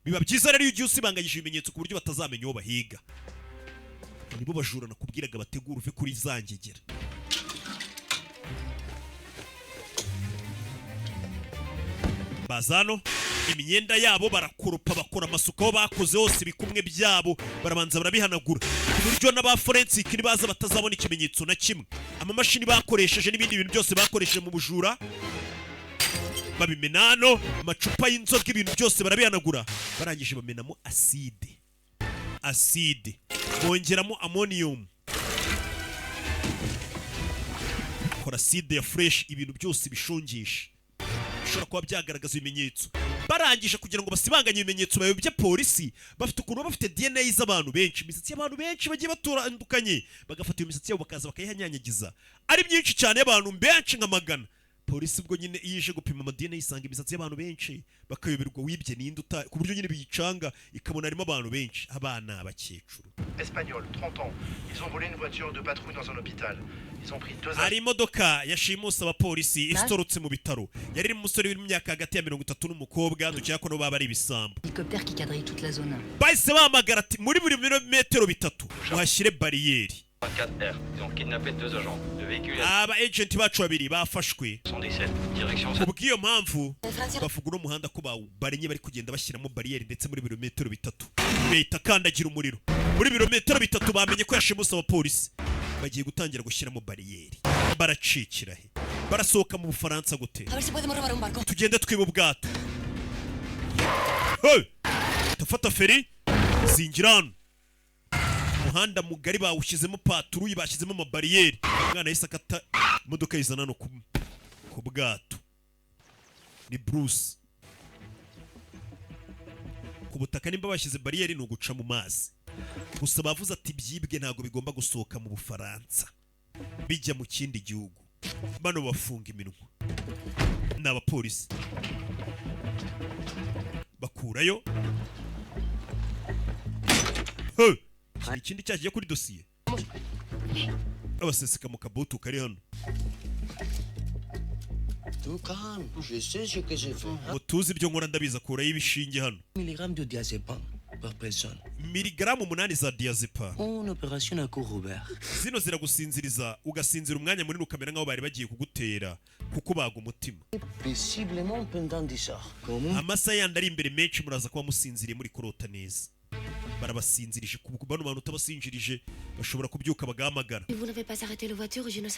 biba byiza rero iyo ugiye usibanganyije ibimenyetso ku buryo batazamenya uwo bahiga. Nibo bajura nakubwiraga bategura uve kuri zangegera. Bazano imyenda yabo barakoropa bakora amasuka aho bakoze hose bikumwe byabo barabanza barabihanagura ku buryo n'aba forensic nibaza batazabona ikimenyetso na kimwe. Amamashini bakoresheje n'ibindi bintu byose bakoresheje mu bujura babimenano, amacupa y'inzoga ibintu byose barabihanagura, barangije bamenamo acide bongeramo ammonium, kora acide ya fresh, ibintu byose bishongesha bishobora kuba byagaragaza ibimenyetso. Barangije kugira ngo basibanganye ibimenyetso bayobye polisi, bafite ukuntu bafite DNA z'abantu benshi, imisatsi y'abantu benshi bagiye batandukanye, bagafata iyo misatsi yabo bakaza bakayihanyanyagiza ari byinshi cyane, abantu benshi nka magana. Polisi ubwo nyine iyije gupima ama DNA isanga imisatsi y'abantu benshi, bakayoberwa wibye ninde uta, ku buryo nyine biyicanga ikabona harimo abantu benshi, abana abakecuru. Espagnol, 30 ans. Ils ont volé une voiture de patrouille dans un hôpital. Ils ont pris 2 Hari imodoka yashimuse abapolisi isitorotse mu bitaro. Yari umusore w'imyaka hagati ya 30 n'umukobwa, dukeka ko no baba ari ibisambo. Hélicoptère qui quadrille toute la zone. Bahise bahamagara ati muri buri metero bitatu muhashyire bariyeri. 24R. Ils ont kidnappé 2 agents. Le véhicule Aba agent bacu babiri bafashwe. 117. Direction Kubw'iyo mpamvu bavuga uno muhanda ko barenye bari kugenda bashyiramo bariyeri ndetse muri birometero bitatu. Bita kandagira umuriro. Muri birometero bitatu bamenye ko yashimuse abapolisi. Bagiye gutangira gushyiramo bariyeri. Baracikira he. Barasohoka mu Bufaransa gute. Tugende twiba ubwato. Hey! Tafata feri. Zinjirana. Muhanda mugari bawushyizemo patrouille, bashyizemo amabariyeri. Umwana yise akata imodoka yizana no ku bwato. Ni Bruce. Ku butaka nimba bashyize bariyeri no guca mu mazi. Gusa bavuze ati byibwe ntago bigomba gusohoka mu Bufaransa bijya mu kindi gihugu. Bano bafunga iminwa n'abapolisi bakurayo. Ikindi cyagiye kuri dosiye abaseseka mu kabutu kari hano. Mutuzi ibyo nkora ndabiza kurayo ibishinge hano. Milligramme de diazépam par personne. Miligramu 8 za diazepam. Une opération à court Robert. Zino ziragusinziriza ugasinzira umwanya munini ukamera nkaho bari bagiye kugutera kuko baga umutima. Possiblement pendant 10 heures. Amasa yandi ari imbere menshi muraza kuba musinziriye muri kurota neza. Barabasinzirije ku bano bantu utabasinjirije bashobora kubyuka bagahamagara. Vous n'avez pas arrêté la voiture, je ne sais